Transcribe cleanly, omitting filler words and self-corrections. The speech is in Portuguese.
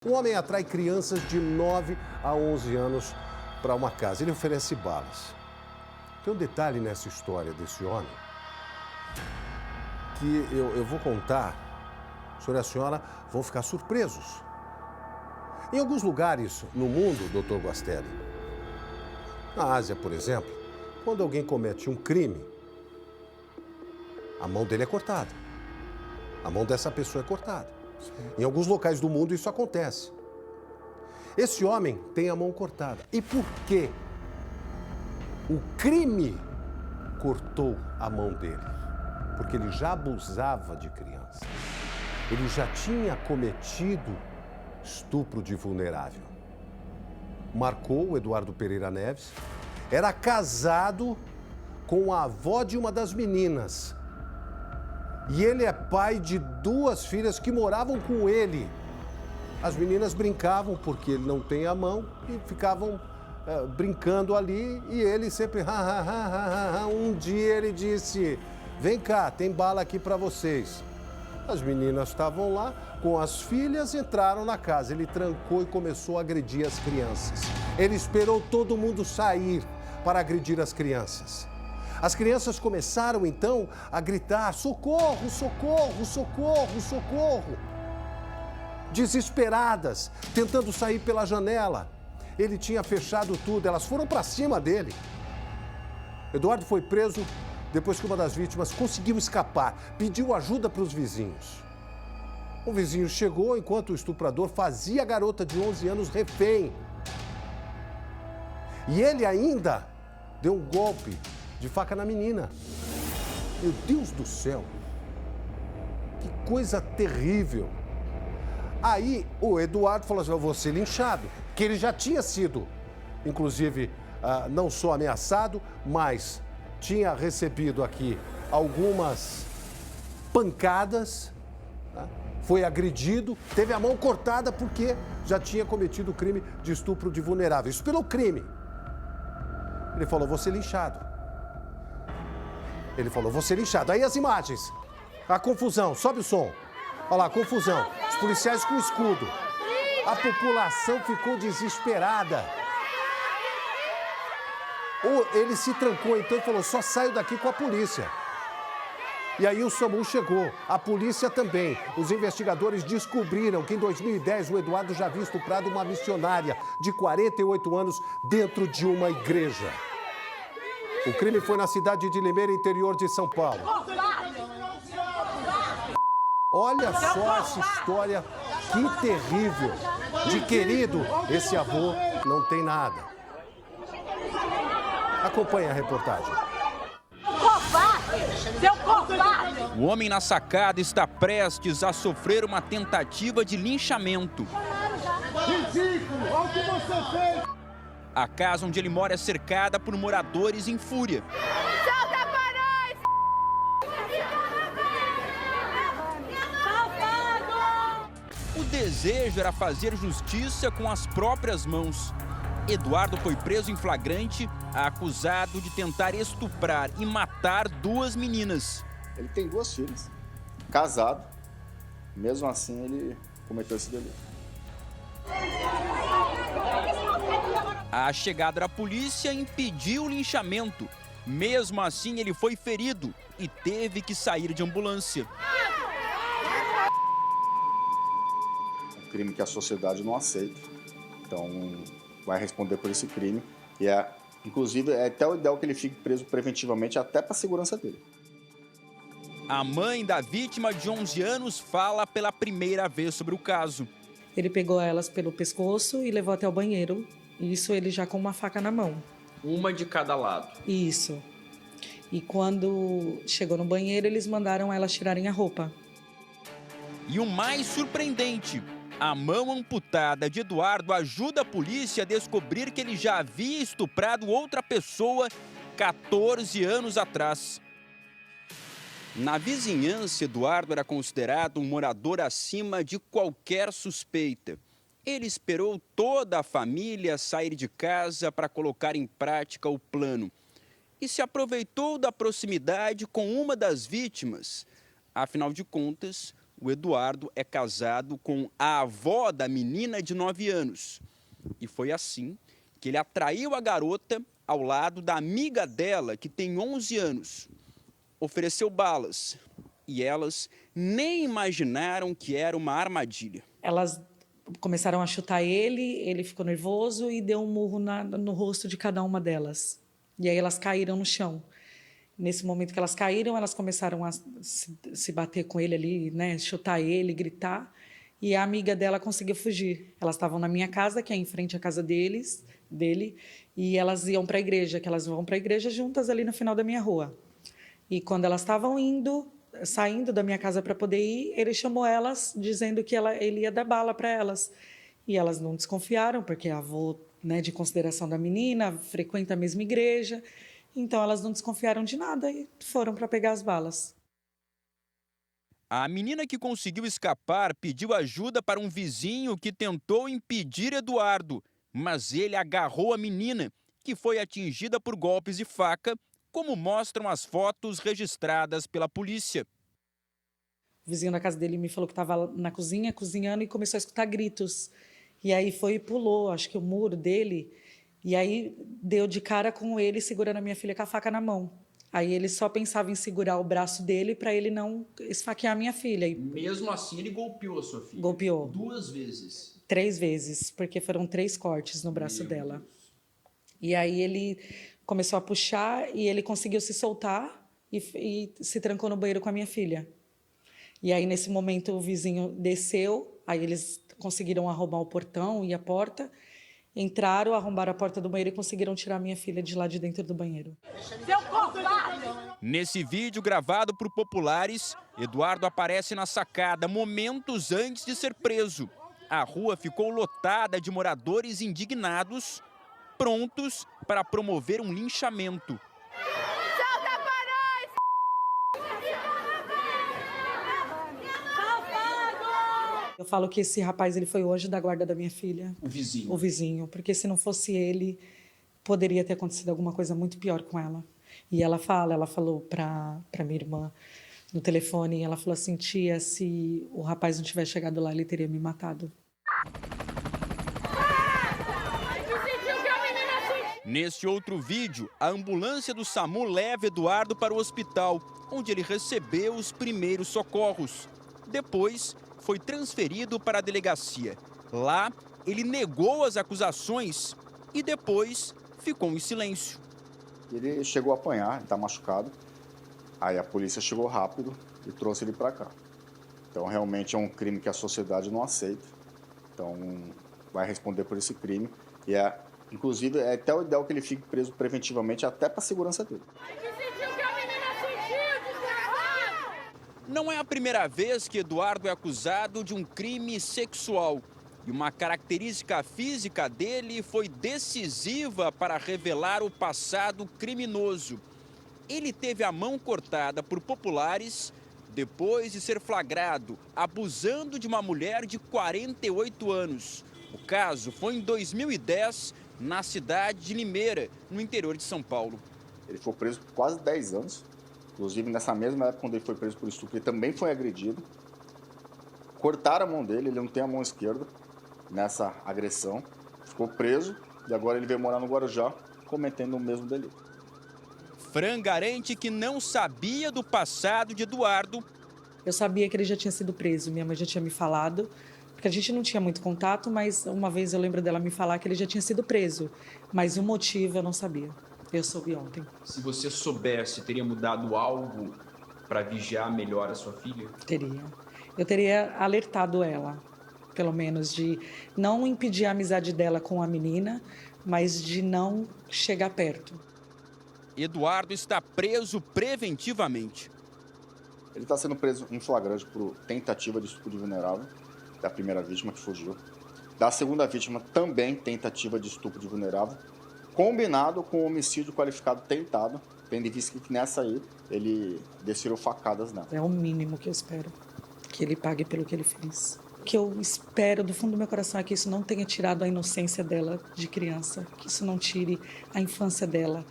Um homem atrai crianças de 9 a 11 anos para uma casa. Ele oferece balas. Tem um detalhe nessa história desse homem que eu vou contar. O senhor e a senhora vão ficar surpresos. Em alguns lugares no mundo, Dr. Guastelli, na Ásia, por exemplo, quando alguém comete um crime, a mão dele é cortada. A mão dessa pessoa é cortada. Em alguns locais do mundo isso acontece. Esse homem tem a mão cortada. E por quê? O crime cortou a mão dele. Porque ele já abusava de crianças. Ele já tinha cometido estupro de vulnerável. Marcou o Eduardo Pereira Neves. Era casado com a avó de uma das meninas. E ele é pai de 2 filhas que moravam com ele. As meninas brincavam porque ele não tem a mão e ficavam brincando ali. E ele sempre... Um dia ele disse, vem cá, tem bala aqui para vocês. As meninas estavam lá com as filhas, entraram na casa. Ele trancou e começou a agredir as crianças. Ele esperou todo mundo sair para agredir as crianças. As crianças começaram, então, a gritar, socorro, socorro, socorro, socorro. Desesperadas, tentando sair pela janela. Ele tinha fechado tudo, elas foram para cima dele. Eduardo foi preso depois que uma das vítimas conseguiu escapar, pediu ajuda para os vizinhos. O vizinho chegou enquanto o estuprador fazia a garota de 11 anos refém. E ele ainda deu um golpe de faca na menina. Meu Deus do céu! Que coisa terrível! Aí o Eduardo falou assim, eu vou ser linchado, que ele já tinha sido, inclusive, não só ameaçado, mas tinha recebido aqui algumas pancadas, tá? Foi agredido, teve a mão cortada porque já tinha cometido o crime de estupro de vulnerável. Isso pelo crime. Ele falou, vou ser linchado. Ele falou, vou ser linchado. Aí as imagens, a confusão, sobe o som. Olha lá, a confusão. Os policiais com escudo. A população ficou desesperada. Ele se trancou então e falou, só saio daqui com a polícia. E aí o SAMU chegou, a polícia também. Os investigadores descobriram que em 2010 o Eduardo já havia estuprado uma missionária de 48 anos dentro de uma igreja. O crime foi na cidade de Limeira, interior de São Paulo. Olha só essa história, que terrível. De querido, esse avô não tem nada. Acompanhe a reportagem. Covarde! Seu covarde! O homem na sacada está prestes a sofrer uma tentativa de linchamento. Ridículo! Olha o que você fez! A casa onde ele mora é cercada por moradores em fúria. Solta para nós! O desejo era fazer justiça com as próprias mãos. Eduardo foi preso em flagrante, acusado de tentar estuprar e matar 2 meninas. Ele tem 2 filhas, casado, mesmo assim ele cometeu esse delito. A chegada da polícia impediu o linchamento. Mesmo assim, ele foi ferido e teve que sair de ambulância. É um crime que a sociedade não aceita. Então, vai responder por esse crime. E inclusive, é até o ideal que ele fique preso preventivamente, até para a segurança dele. A mãe da vítima de 11 anos fala pela primeira vez sobre o caso. Ele pegou elas pelo pescoço e levou até o banheiro. Isso ele já com uma faca na mão. Uma de cada lado. Isso. E quando chegou no banheiro, eles mandaram elas tirarem a roupa. E o mais surpreendente, a mão amputada de Eduardo ajuda a polícia a descobrir que ele já havia estuprado outra pessoa 14 anos atrás. Na vizinhança, Eduardo era considerado um morador acima de qualquer suspeita. Ele esperou toda a família sair de casa para colocar em prática o plano e se aproveitou da proximidade com uma das vítimas. Afinal de contas, O Eduardo é casado com a avó da menina de 9 anos. E foi assim que ele atraiu a garota ao lado da amiga dela, que tem 11 anos. Ofereceu balas e elas nem imaginaram que era uma armadilha. Elas começaram a chutar ele ficou nervoso e deu um murro no rosto de cada uma delas. E aí elas caíram no chão. Nesse momento que elas caíram, elas começaram a se bater com ele ali, né, chutar ele, gritar. E a amiga dela conseguiu fugir. Elas estavam na minha casa, que é em frente à casa dele, e elas iam para a igreja, que elas vão para a igreja juntas ali no final da minha rua. E quando elas estavam saindo da minha casa para poder ir, ele chamou elas, dizendo que ele ia dar bala para elas. E elas não desconfiaram, porque a avó, né, de consideração da menina, frequenta a mesma igreja. Então, elas não desconfiaram de nada e foram para pegar as balas. A menina que conseguiu escapar pediu ajuda para um vizinho que tentou impedir Eduardo, mas ele agarrou a menina, que foi atingida por golpes de faca, como mostram as fotos registradas pela polícia. O vizinho da casa dele me falou que estava na cozinha, cozinhando, e começou a escutar gritos. E aí foi e pulou, acho que o muro dele, e aí deu de cara com ele segurando a minha filha com a faca na mão. Aí ele só pensava em segurar o braço dele para ele não esfaquear a minha filha. E mesmo assim, ele golpeou a sua filha? Golpeou. 2 vezes? 3 vezes, porque foram 3 cortes no braço dela. Deus. E aí ele começou a puxar e ele conseguiu se soltar e se trancou no banheiro com a minha filha. E aí, nesse momento, o vizinho desceu, aí eles conseguiram arrombar o portão e a porta, entraram, arrombaram a porta do banheiro e conseguiram tirar a minha filha de lá de dentro do banheiro. Seu covarde! Nesse vídeo gravado por populares, Eduardo aparece na sacada momentos antes de ser preso. A rua ficou lotada de moradores indignados, prontos para promover um linchamento. Eu falo que esse rapaz ele foi o anjo da guarda da minha filha. O vizinho? O vizinho, porque se não fosse ele, poderia ter acontecido alguma coisa muito pior com ela. E ela falou para minha irmã no telefone, ela falou assim, tia, se o rapaz não tivesse chegado lá, ele teria me matado. Neste outro vídeo, a ambulância do SAMU leva Eduardo para o hospital, onde ele recebeu os primeiros socorros. Depois, foi transferido para a delegacia. Lá, ele negou as acusações e depois ficou em silêncio. Ele chegou a apanhar, ele está machucado. Aí a polícia chegou rápido e trouxe ele para cá. Então, realmente é um crime que a sociedade não aceita. Então, vai responder por esse crime. E inclusive, é até o ideal que ele fique preso preventivamente, até para a segurança dele. Não é a primeira vez que Eduardo é acusado de um crime sexual. E uma característica física dele foi decisiva para revelar o passado criminoso. Ele teve a mão cortada por populares depois de ser flagrado abusando de uma mulher de 48 anos. O caso foi em 2010, na cidade de Limeira, no interior de São Paulo. Ele foi preso por quase 10 anos. Inclusive, nessa mesma época, quando ele foi preso por estupro, ele também foi agredido. Cortaram a mão dele, ele não tem a mão esquerda nessa agressão. Ficou preso e agora ele veio morar no Guarujá, cometendo o mesmo delito. Fran garante que não sabia do passado de Eduardo. Eu sabia que ele já tinha sido preso, minha mãe já tinha me falado, porque a gente não tinha muito contato, mas uma vez eu lembro dela me falar que ele já tinha sido preso, mas o motivo eu não sabia. Eu soube ontem. Se você soubesse, teria mudado algo para vigiar melhor a sua filha? Teria. Eu teria alertado ela, pelo menos, de não impedir a amizade dela com a menina, mas de não chegar perto. Eduardo está preso preventivamente. Ele está sendo preso em flagrante por tentativa de estupro de vulnerável, da primeira vítima que fugiu. Da segunda vítima também tentativa de estupro de vulnerável, combinado com homicídio qualificado tentado, tendo em vista que nessa aí ele desferiu facadas nela. É o mínimo que eu espero, que ele pague pelo que ele fez. O que eu espero do fundo do meu coração é que isso não tenha tirado a inocência dela de criança, que isso não tire a infância dela.